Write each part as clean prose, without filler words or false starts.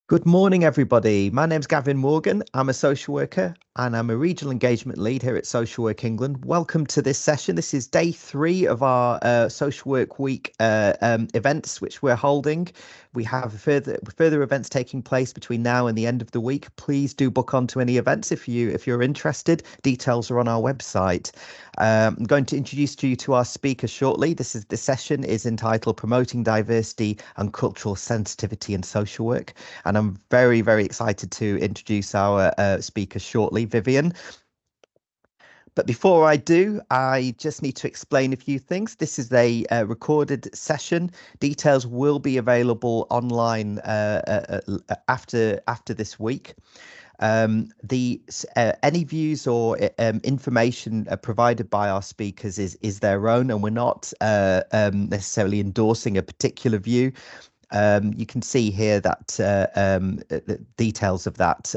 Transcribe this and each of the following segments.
Good morning, everybody. My name's Gavin Morgan. I'm a social worker and I'm a regional engagement lead here at Social Work England. Welcome to this session. This is day 3 of our Social Work Week events, which we're holding. We have further events taking place between now and the end of the week. Please do book onto any events if you're interested. Details are on our website. I'm going to introduce you to our speaker shortly. This session is entitled Promoting Diversity and Cultural Sensitivity in Social Work. And I'm very, very excited to introduce our speaker shortly, Vivian. But before I do, I just need to explain a few things. This is a recorded session. Details will be available online after this week. Any views or information provided by our speakers is their own, and we're not necessarily endorsing a particular view. You can see here that the details of that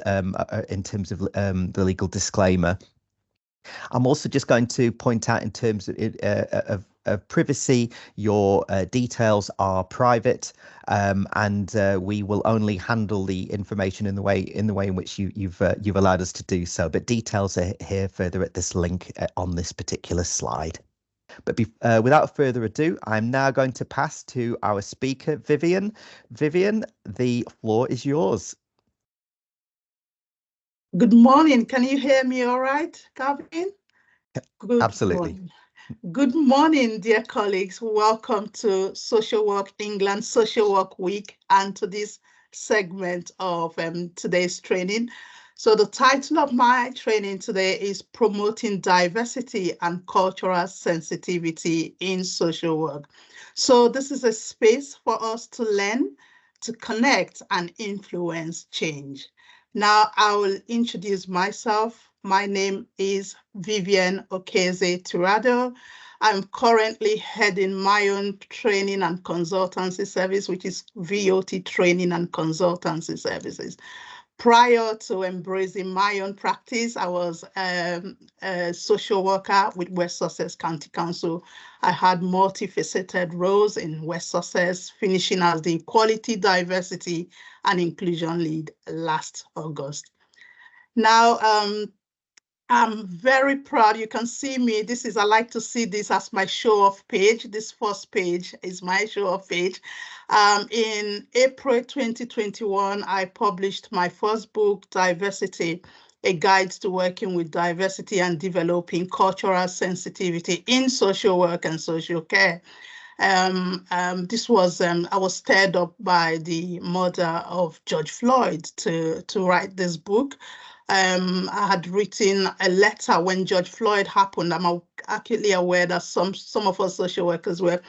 in terms of the legal disclaimer. I'm also just going to point out in terms of privacy, your details are private, and we will only handle the information in the way in which you've allowed us to do so. But details are here further at this link on this particular slide. But without further ado, I'm now going to pass to our speaker, Vivian. Vivian, the floor is yours. Good morning. Can you hear me all right, Gavin? Good Absolutely. Morning. Good morning, dear colleagues. Welcome to Social Work England Social Work Week and to this segment of today's training. So the title of my training today is Promoting Diversity and Cultural Sensitivity in Social Work. So this is a space for us to learn, to connect and influence change. Now I will introduce myself. My name is Vivian Okeze Tirado. I'm currently heading my own training and consultancy service, which is VOT Training and Consultancy Services. Prior to embracing my own practice, I was a social worker with West Sussex County Council. I had multifaceted roles in West Sussex, finishing as the Equality, Diversity and Inclusion Lead last August. Now, I'm very proud. You can see me. I like to see this as my show-off page. This first page is my show-off page. In April 2021, I published my first book, Diversity, A Guide to Working with Diversity and Developing Cultural Sensitivity in Social Work and Social Care. This was, I was stirred up by the murder of George Floyd to write this book. I had written a letter when George Floyd happened. I'm acutely aware that some of us social workers were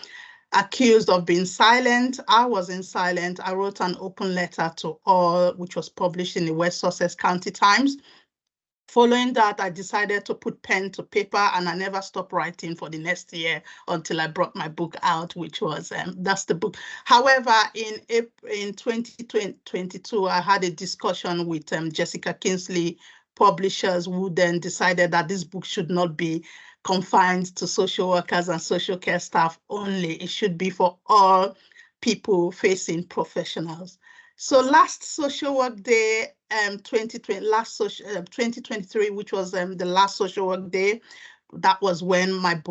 accused of being silent. I wasn't silent. I wrote an open letter to all, which was published in the West Sussex County Times. Following that, I decided to put pen to paper, and I never stopped writing for the next year until I brought my book out, which was, that's the book. However, in 2022, I had a discussion with Jessica Kingsley Publishers, who then decided that this book should not be confined to social workers and social care staff only. It should be for all people-facing professionals. So last Social Work Day, 2023, which was the last Social Work Day, that was when my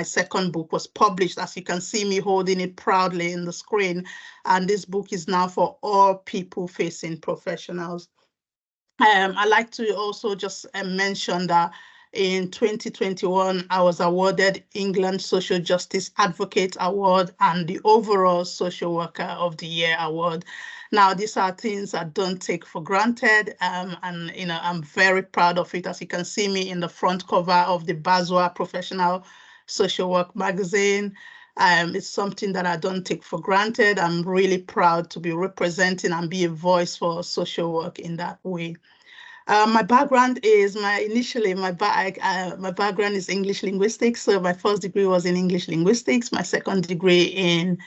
second book was published. As you can see me holding it proudly in the screen. And this book is now for all people-facing professionals. I'd like to also just mention that in 2021, I was awarded England Social Justice Advocate Award and the overall Social Worker of the Year Award. Now, these are things I don't take for granted, and I'm very proud of it. As you can see me in the front cover of the Baswa Professional Social Work magazine. It's something that I don't take for granted. I'm really proud to be representing and be a voice for social work in that way. My background is my background is English linguistics. So my first degree was in English linguistics. My second degree in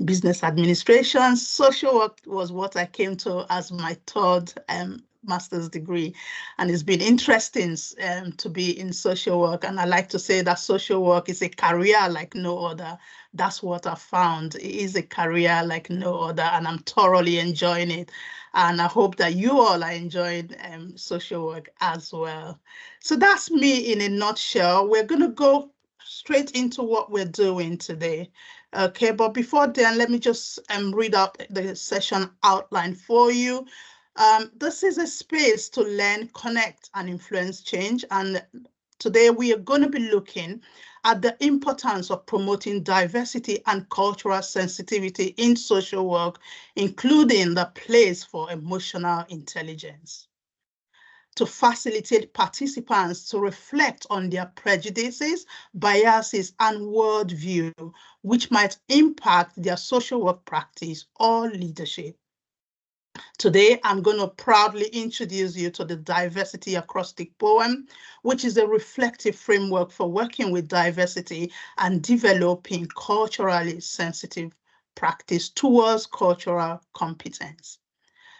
business administration. Social work was what I came to as my third master's degree, and it's been interesting to be in social work. And I like to say that social work is a career like no other. That's what I found. It is a career like no other, and I'm thoroughly enjoying it. And I hope that you all are enjoying social work as well. So that's me in a nutshell. We're going to go straight into what we're doing today. Okay, but before then, let me just read out the session outline for you. This is a space to learn, connect, and influence change. And today we are going to be looking at the importance of promoting diversity and cultural sensitivity in social work, including the place for emotional intelligence, to facilitate participants to reflect on their prejudices, biases, and worldview, which might impact their social work practice or leadership. Today, I'm going to proudly introduce you to the Diversity Acrostic Poem, which is a reflective framework for working with diversity and developing culturally sensitive practice towards cultural competence.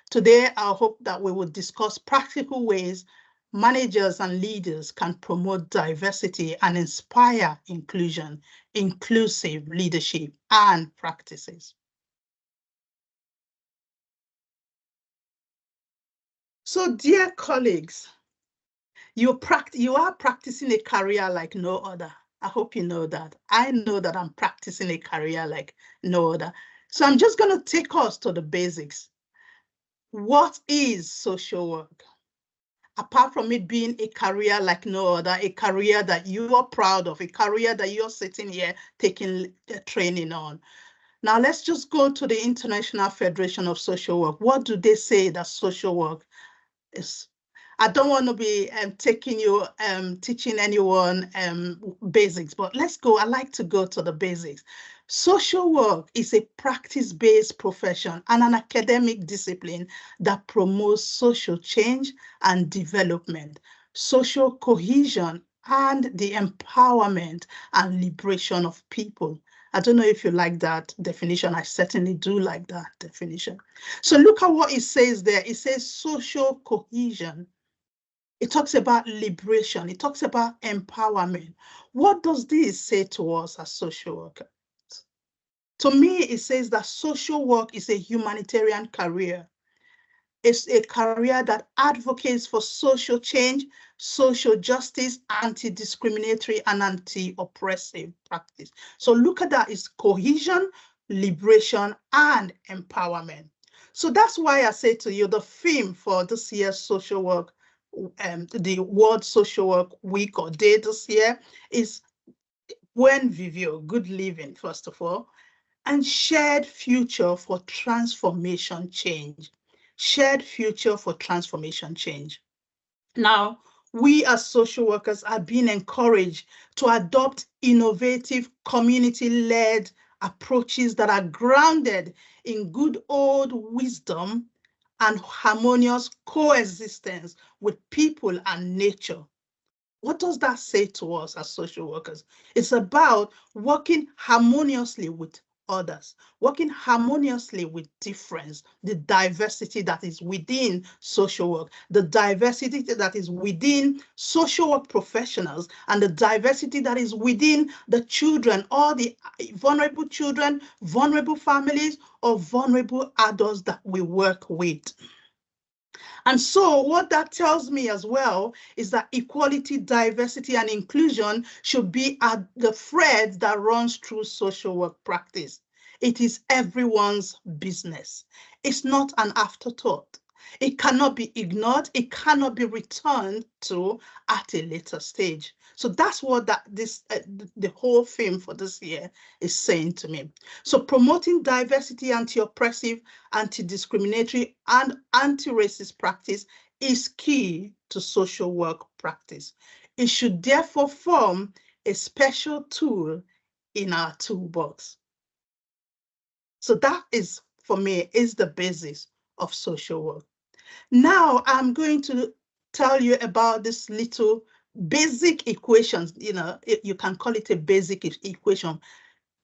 Today, I hope that we will discuss practical ways managers and leaders can promote diversity and inspire inclusion, inclusive leadership, and practices. So, dear colleagues, you are practicing a career like no other. I hope you know that. I know that I'm practicing a career like no other. So I'm just going to take us to the basics. What is social work? Apart from it being a career like no other, a career that you are proud of, a career that you're sitting here taking training on. Now let's just go to the International Federation of Social Work. What do they say that social work is? I don't want to be teaching anyone basics, but let's go. I like to go to the basics. Social work is a practice-based profession and an academic discipline that promotes social change and development, social cohesion, and the empowerment and liberation of people. I don't know if you like that definition. I certainly do like that definition. So look at what it says there. It says social cohesion. It talks about liberation. It talks about empowerment. What does this say to us as social workers? To me, it says that social work is a humanitarian career. It's a career that advocates for social change, social justice, anti-discriminatory, and anti-oppressive practice. So look at that. It's cohesion, liberation, and empowerment. So that's why I say to you, the theme for this year's social work, the World Social Work Week or Day this year is Buen Vivio, good living, first of all, and shared future for transformation change. Shared future for transformation change. Now, we as social workers are being encouraged to adopt innovative, community-led approaches that are grounded in good old wisdom and harmonious coexistence with people and nature. What does that say to us as social workers? It's about working harmoniously with others, working harmoniously with difference, the diversity that is within social work, the diversity that is within social work professionals, and the diversity that is within the children, all the vulnerable children, vulnerable families, or vulnerable adults that we work with. And so what that tells me as well is that equality, diversity, and inclusion should be at the thread that runs through social work practice. It is everyone's business. It's not an afterthought. It cannot be ignored. It cannot be returned to at a later stage. So that's what the whole theme for this year is saying to me. So promoting diversity, anti-oppressive, anti-discriminatory, and anti-racist practice is key to social work practice. It should therefore form a special tool in our toolbox. So that is, for me, is the basis of social work. Now I'm going to tell you about this little basic equations. You can call it a basic equation.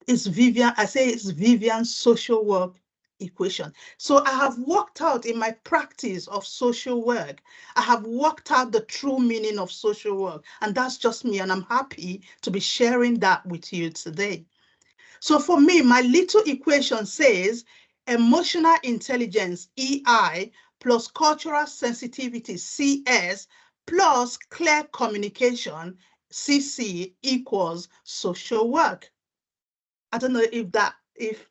It's Vivian, I say it's Vivian's social work equation. So I have worked out in my practice of social work, I have worked out the true meaning of social work, and that's just me, and I'm happy to be sharing that with you today. So for me, my little equation says emotional intelligence, EI, plus cultural sensitivity, CS, plus clear communication, CC, equals social work. I don't know if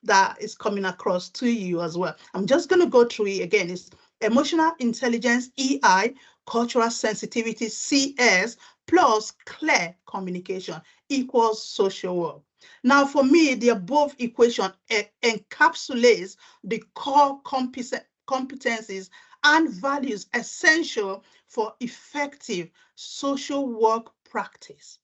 that is coming across to you as well. I'm just going to go through it again. It's emotional intelligence, EI, cultural sensitivity, CS, plus clear communication equals social work. Now, for me, the above equation encapsulates the core competencies and values essential for effective social work practice.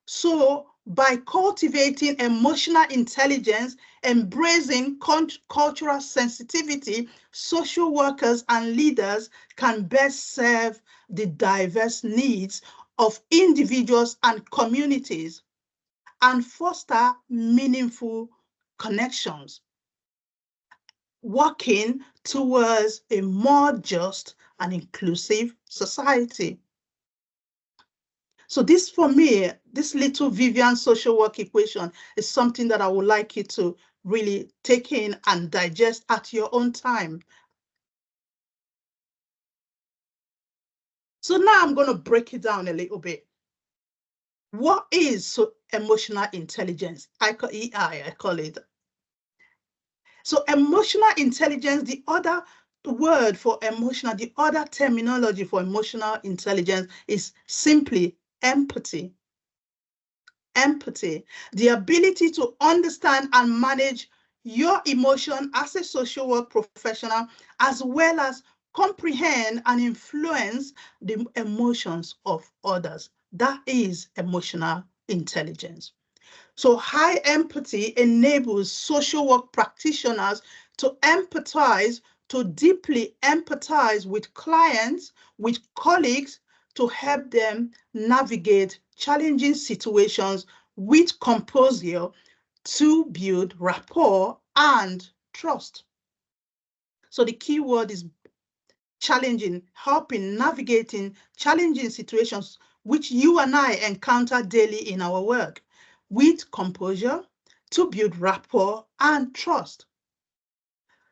So, by cultivating emotional intelligence, embracing cultural sensitivity, social workers and leaders can best serve the diverse needs of individuals and communities and foster meaningful connections, working towards a more just and inclusive society. So this, for me, this little Vivian social work equation is something that I would like you to really take in and digest at your own time. So now I'm going to break it down a little bit. What is emotional intelligence? I call it. So emotional intelligence, the other word for emotional, the other terminology for emotional intelligence is simply empathy. Empathy, the ability to understand and manage your emotion as a social work professional, as well as comprehend and influence the emotions of others. That is emotional intelligence. So high empathy enables social work practitioners to empathize, to deeply empathize with clients, with colleagues, to help them navigate challenging situations with composure to build rapport and trust. So the key word is challenging, helping, navigating challenging situations which you and I encounter daily in our work with composure to build rapport and trust.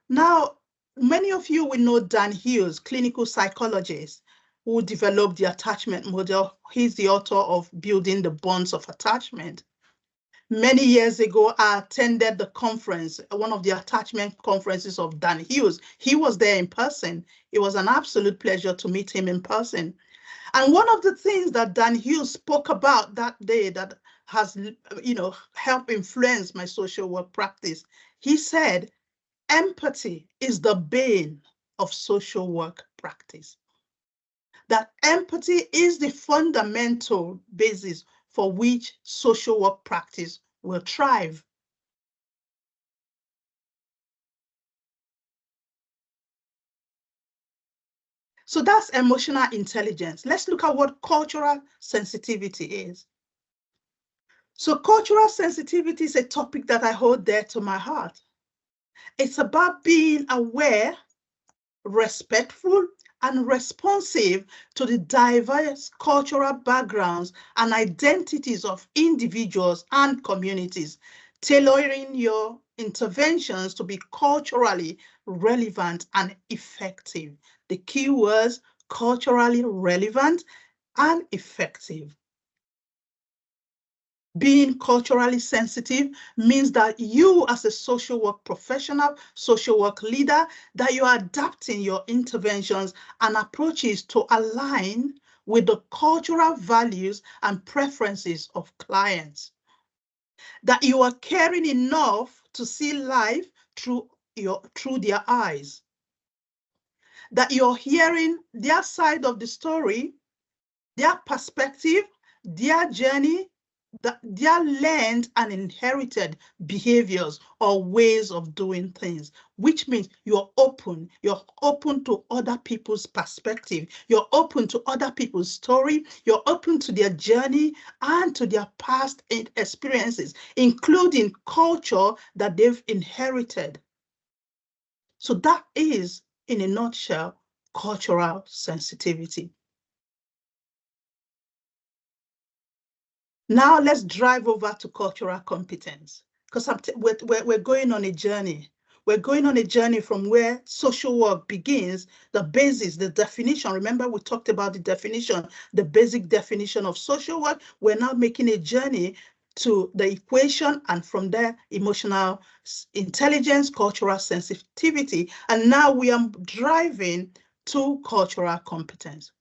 Now, many of you will know Dan Hughes, clinical psychologist, who developed the attachment model. He's the author of Building the Bonds of Attachment. Many years ago, I attended the conference, one of the attachment conferences of Dan Hughes. He was there in person. It was an absolute pleasure to meet him in person. And one of the things that Dan Hughes spoke about that day that has, helped influence my social work practice, he said, empathy is the bane of social work practice. That empathy is the fundamental basis for which social work practice will thrive. So that's emotional intelligence. Let's look at what cultural sensitivity is. So cultural sensitivity is a topic that I hold dear to my heart. It's about being aware, respectful, and responsive to the diverse cultural backgrounds and identities of individuals and communities, tailoring your interventions to be culturally relevant and effective. The key words: culturally relevant and effective. Being culturally sensitive means that you, as a social work professional, social work leader, that you are adapting your interventions and approaches to align with the cultural values and preferences of clients. That you are caring enough to see life through their eyes. That you're hearing their side of the story, their perspective, their journey, their learned and inherited behaviors or ways of doing things, which means you're open to other people's perspective, you're open to other people's story, you're open to their journey and to their past experiences, including culture that they've inherited. So that is, in a nutshell, cultural sensitivity. Now let's drive over to cultural competence, because we're going on a journey. We're going on a journey from where social work begins, the basis, the definition. Remember, we talked about the definition, the basic definition of social work. We're now making a journey to the equation, and from there, emotional intelligence, cultural sensitivity, and now we are driving to cultural competence.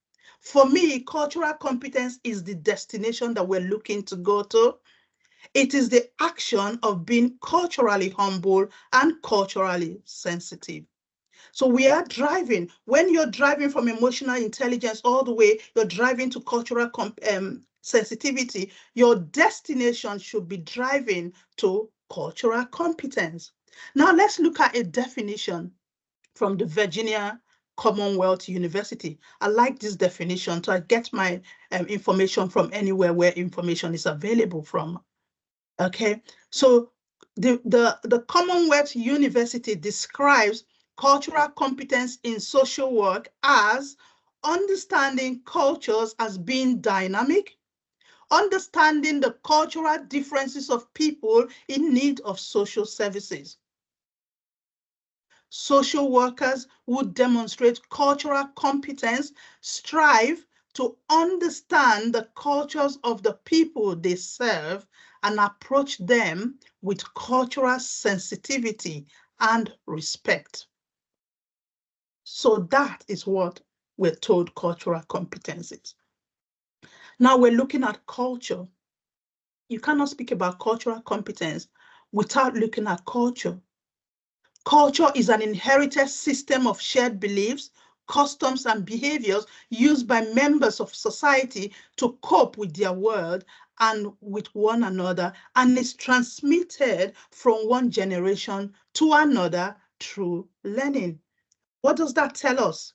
For me, cultural competence is the destination that we're looking to go to. It is the action of being culturally humble and culturally sensitive. So we are driving, when you're driving from emotional intelligence all the way, you're driving to cultural sensitivity, your destination should be driving to cultural competence. Now let's look at a definition from the Virginia Commonwealth University. I like this definition, so I get my information from anywhere where information is available from. Okay, so the Commonwealth University describes cultural competence in social work as understanding cultures as being dynamic, understanding the cultural differences of people in need of social services. Social workers who demonstrate cultural competence strive to understand the cultures of the people they serve and approach them with cultural sensitivity and respect. So that is what we're told cultural competence is. Now we're looking at culture. You cannot speak about cultural competence without looking at culture. Culture is an inherited system of shared beliefs, customs, and behaviors used by members of society to cope with their world and with one another, and is transmitted from one generation to another through learning. What does that tell us?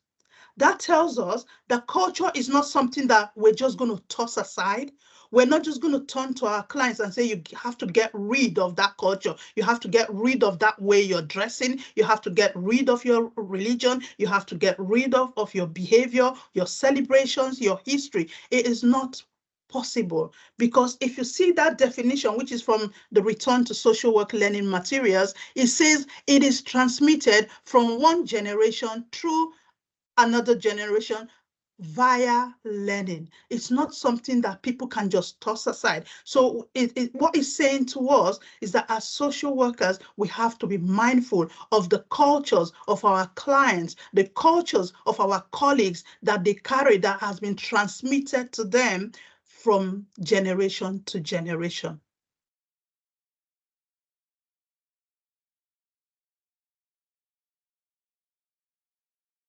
That tells us that culture is not something that we're just going to toss aside. We're not just going to turn to our clients and say, you have to get rid of that culture. You have to get rid of that way you're dressing. You have to get rid of your religion. You have to get rid of your behavior, your celebrations, your history. It is not possible, because if you see that definition, which is from the Return to Social Work Learning Materials, it says it is transmitted from one generation through another generation via learning. It's not something that people can just toss aside. So what it's saying to us is that as social workers, we have to be mindful of the cultures of our clients, the cultures of our colleagues that they carry, that has been transmitted to them from generation to generation.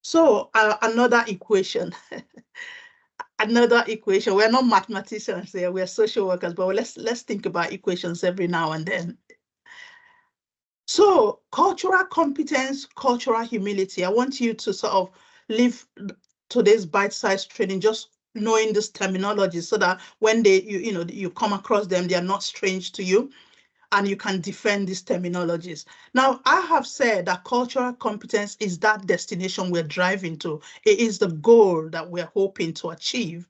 So another equation. Another equation. We're not mathematicians here, we're social workers, but let's think about equations every now and then. So cultural competence, cultural humility. I want you to sort of leave today's bite-sized training just knowing this terminology, so that when you come across them, they are not strange to you, and you can defend these terminologies. Now, I have said that cultural competence is that destination we're driving to. It is the goal that we're hoping to achieve.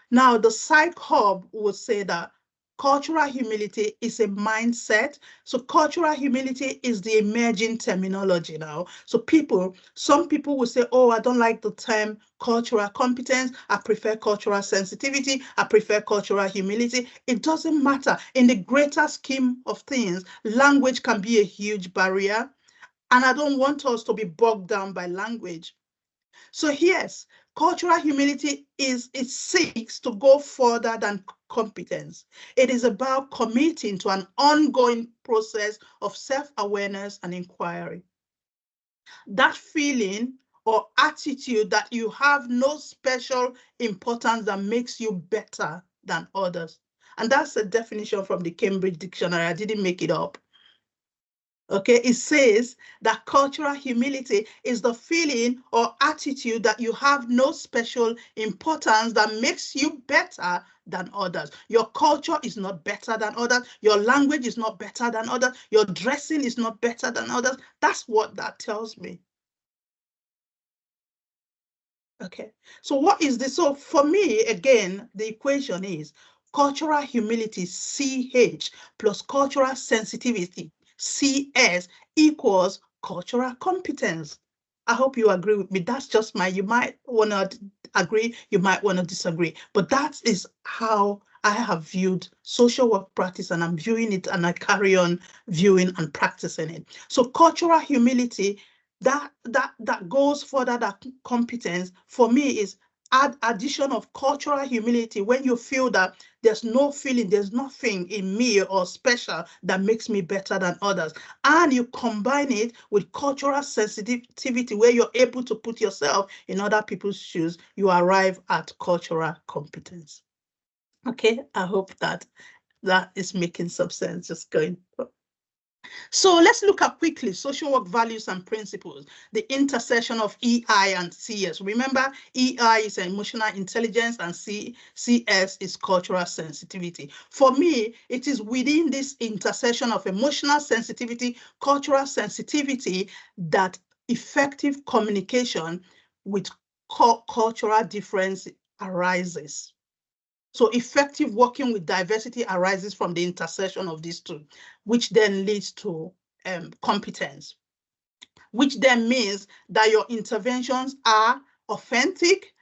Now, the Psych Hub would say that cultural humility is a mindset. So cultural humility is the emerging terminology now. So some people will say, oh, I don't like the term cultural competence. I prefer cultural sensitivity. I prefer cultural humility. It doesn't matter. In the greater scheme of things, language can be a huge barrier. And I don't want us to be bogged down by language. So yes, cultural humility it seeks to go further than competence. It is about committing to an ongoing process of self-awareness and inquiry. That feeling or attitude that you have no special importance that makes you better than others. And that's a definition from the Cambridge Dictionary. I didn't make it up. Okay, it says that cultural humility is the feeling or attitude that you have no special importance that makes you better than others. Your culture is not better than others. Your language is not better than others. Your dressing is not better than others. That's what that tells me. Okay, so what is this? So for me, again, the equation is cultural humility, CH, plus cultural sensitivity, CS, equals cultural competence. I hope you agree with me. That's just you might want to agree, you might want to disagree, but that is how I have viewed social work practice, and I'm viewing it, and I carry on viewing and practicing it. So cultural humility, that goes further than competence, for me, is addition of cultural humility. When you feel that there's nothing in me or special that makes me better than others, and you combine it with cultural sensitivity, where you're able to put yourself in other people's shoes, you arrive at cultural competence. Okay, I hope that is making some sense. Just going. So let's look at quickly social work values and principles, the intersection of EI and CS. Remember, EI is emotional intelligence and CS is cultural sensitivity. For me, it is within this intersection of emotional sensitivity, cultural sensitivity, that effective communication with cultural difference arises. So effective working with diversity arises from the intersection of these two, which then leads to competence, which then means that your interventions are authentic,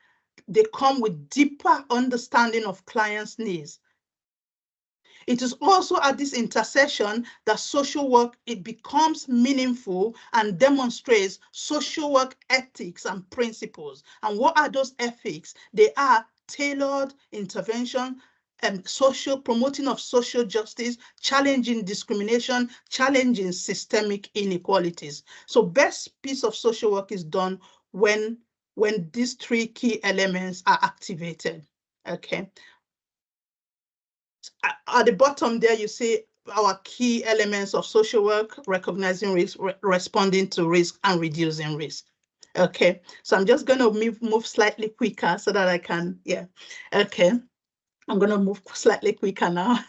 they come with deeper understanding of clients' needs. It is also at this intersection that social work, it becomes meaningful and demonstrates social work ethics and principles. And what are those ethics? They are tailored intervention, promoting of social justice, challenging discrimination, challenging systemic inequalities. So best piece of social work is done when these three key elements are activated. Okay. At the bottom there, you see our key elements of social work: recognizing risk, responding to risk, and reducing risk. Okay, so I'm just going to move slightly quicker so that I can, yeah, okay. I'm going to move slightly quicker now.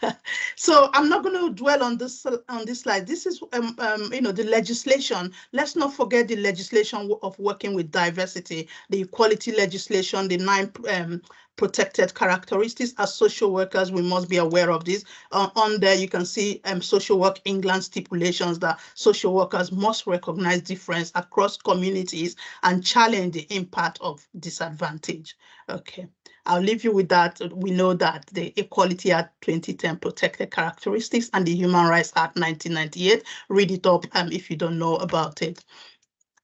So I'm not going to dwell on this slide. This is, the legislation. Let's not forget the legislation of working with diversity, the equality legislation, the 9 protected characteristics. As social workers, we must be aware of this. On there, you can see Social Work England stipulations that social workers must recognize difference across communities and challenge the impact of disadvantage. Okay. I'll leave you with that. We know that the Equality Act 2010 protected characteristics and the Human Rights Act 1998. Read it up if you don't know about it.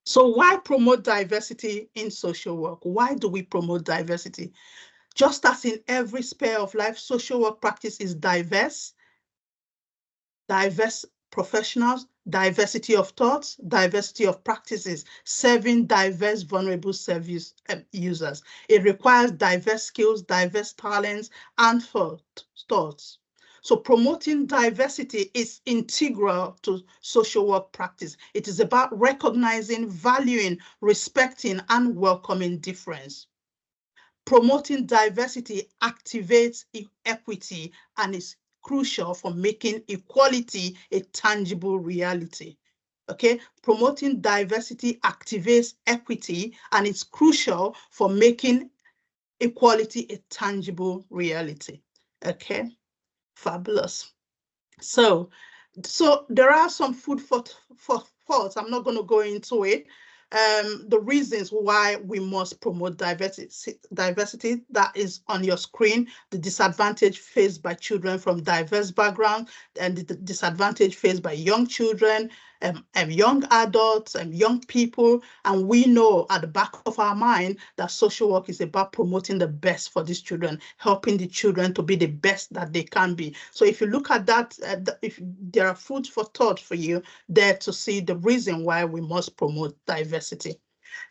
So why promote diversity in social work? Why do we promote diversity? Just as in every sphere of life, social work practice is diverse professionals, diversity of thoughts, diversity of practices, serving diverse vulnerable service users. It requires diverse skills, diverse talents, and thoughts. So promoting diversity is integral to social work practice. It is about recognizing, valuing, respecting, and welcoming difference. Promoting diversity activates equity and is crucial for making equality a tangible reality. Okay, promoting diversity activates equity and it's crucial for making equality a tangible reality. Okay, fabulous. So there are some food for thought. I'm not going to go into it. The reasons why we must promote diversity that is on your screen: the disadvantage faced by children from diverse backgrounds, and the disadvantage faced by young children, young adults, and young people. And we know at the back of our mind that social work is about promoting the best for these children, helping the children to be the best that they can be. So if you look at that, if there are food for thought for you there to see the reason why we must promote diversity.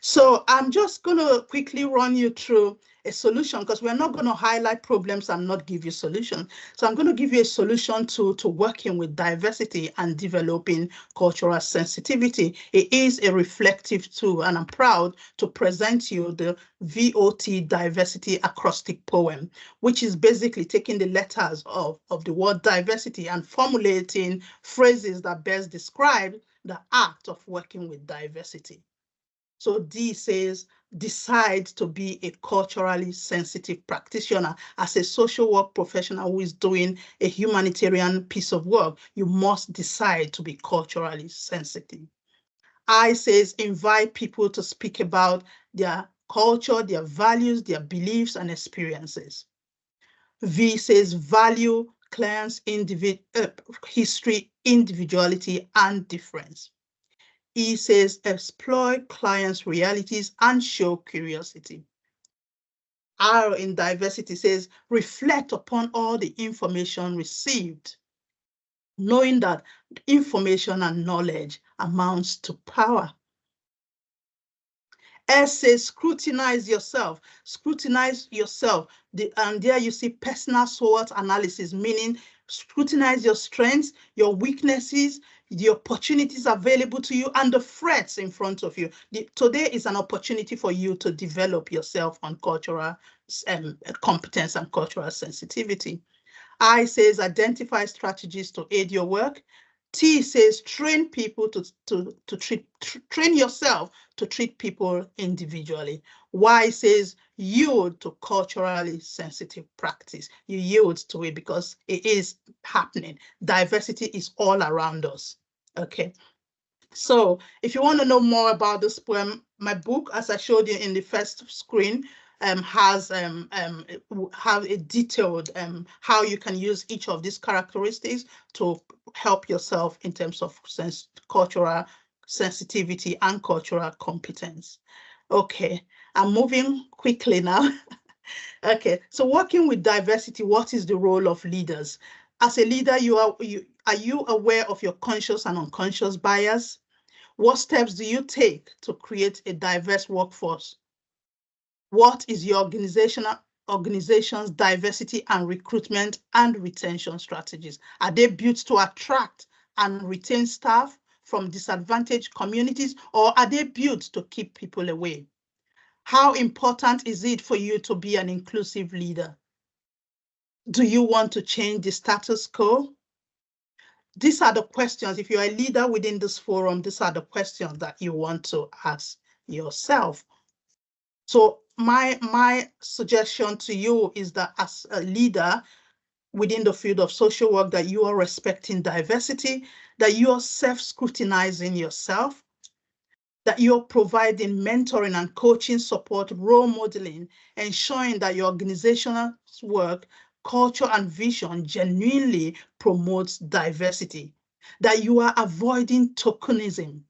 So I'm just going to quickly run you through a solution, because we're not going to highlight problems and not give you solutions. So I'm going to give you a solution to working with diversity and developing cultural sensitivity. It is a reflective tool, and I'm proud to present you the VOT Diversity Acrostic Poem, which is basically taking the letters of the word diversity and formulating phrases that best describe the act of working with diversity. So D says, decide to be a culturally sensitive practitioner. As a social work professional who is doing a humanitarian piece of work, you must decide to be culturally sensitive. I says invite people to speak about their culture, their values, their beliefs and experiences. V says value clients' history, individuality, and difference. E says explore clients' realities and show curiosity. R in diversity says reflect upon all the information received, knowing that information and knowledge amounts to power. S says scrutinize yourself. Scrutinize yourself. And there you see personal SWOT analysis, meaning scrutinize your strengths, your weaknesses, the opportunities available to you, and the threats in front of you. Today is an opportunity for you to develop yourself on cultural competence and cultural sensitivity. I says identify strategies to aid your work. T says train people train yourself to treat people individually. Y says yield to culturally sensitive practice. You yield to it because it is happening. Diversity is all around us. Okay. So if you want to know more about this poem, my book, as I showed you in the first screen, have a detailed how you can use each of these characteristics to help yourself in terms of cultural sensitivity and cultural competence. Okay, I'm moving quickly now. Okay, so working with diversity, what is the role of leaders? As a leader, are you aware of your conscious and unconscious bias? What steps do you take to create a diverse workforce? What is your organization's diversity and recruitment and retention strategies? Are they built to attract and retain staff from disadvantaged communities, or are they built to keep people away? How important is it for you to be an inclusive leader? Do you want to change the status quo? These are the questions. If you're a leader within this forum, these are the questions that you want to ask yourself. So my suggestion to you is that as a leader within the field of social work, that you are respecting diversity, that you are self-scrutinizing yourself, that you're providing mentoring and coaching support, role modeling, ensuring that your organizational work, culture, and vision genuinely promotes diversity, that you are avoiding tokenism.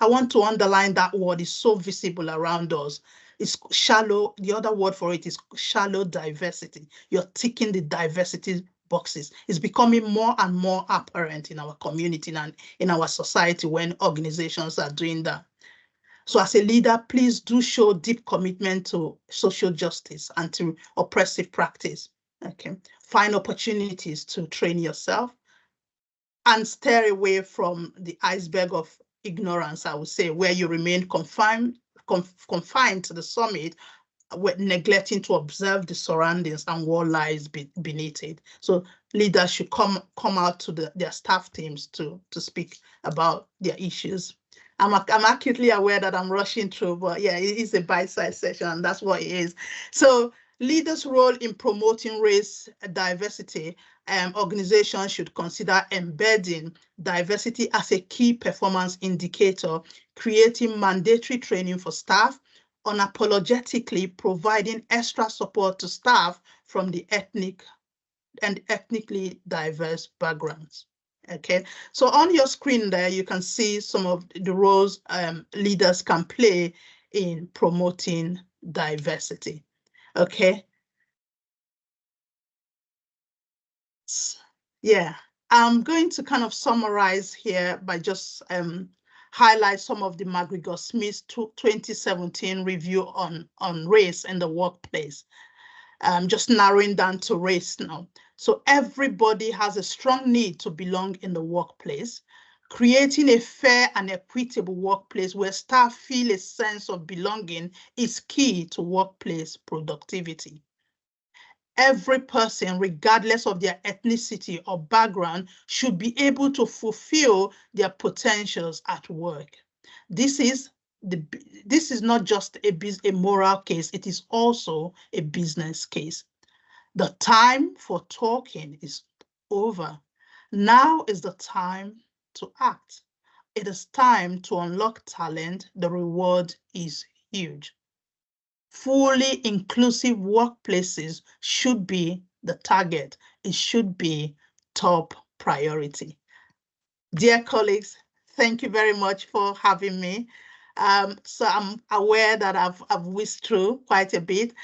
I want to underline that word, is so visible around us. It's shallow. The other word for it is shallow diversity. You're ticking the diversity boxes. It's becoming more and more apparent in our community and in our society when organizations are doing that. So as a leader, please do show deep commitment to social justice and to oppressive practice. Okay. Find opportunities to train yourself and steer away from the iceberg of ignorance, I would say, where you remain confined to the summit, neglecting to observe the surroundings and what lies beneath it. So leaders should come out to their staff teams to speak about their issues. I'm acutely aware that I'm rushing through, but yeah, it is a bite-sized session, and that's what it is. So leaders' role in promoting race diversity, organizations should consider embedding diversity as a key performance indicator, creating mandatory training for staff, unapologetically providing extra support to staff from the ethnically diverse backgrounds. Okay, so on your screen there, you can see some of the roles leaders can play in promoting diversity. Okay. Yeah, I'm going to kind of summarize here by just highlight some of the McGregor-Smith's 2017 review on race in the workplace. Just narrowing down to race now. So everybody has a strong need to belong in the workplace. Creating a fair and equitable workplace where staff feel a sense of belonging is key to workplace productivity. Every person, regardless of their ethnicity or background, should be able to fulfill their potentials at work. This is not just a moral case, it is also a business case. The time for talking is over. Now is the time to act. it is time to unlock talent, the reward is huge. Fully inclusive workplaces should be the target. It should be top priority. Dear colleagues, thank you very much for having me. So I'm aware that I've whizzed through quite a bit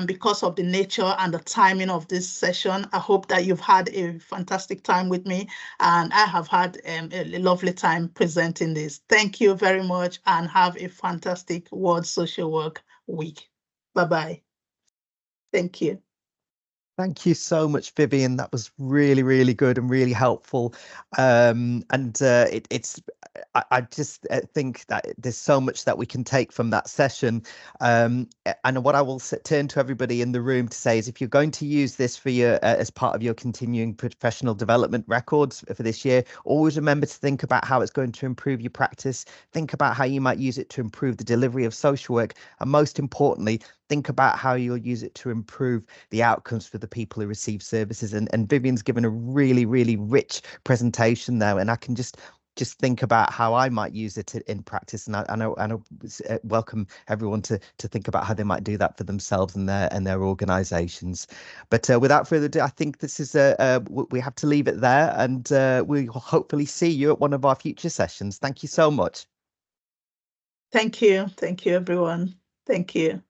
because of the nature and the timing of this session. I hope that you've had a fantastic time with me, and I have had a lovely time presenting this. Thank you very much, and have a fantastic World Social Work Week. Bye-bye. Thank you. Thank you so much, Vivian. That was really, really good and really helpful. I just think that there's so much that we can take from that session. And what I will turn to everybody in the room to say is, if you're going to use this for your as part of your continuing professional development records for this year, always remember to think about how it's going to improve your practice. Think about how you might use it to improve the delivery of social work, and most importantly, think about how you'll use it to improve the outcomes for the people who receive services. And Vivian's given a really, really rich presentation there, and I can just think about how I might use it in practice, and I welcome everyone to think about how they might do that for themselves and their organizations. But without further ado, I think this is we have to leave it there, and we'll hopefully see you at one of our future sessions. Thank you so much. Thank you, everyone. Thank you.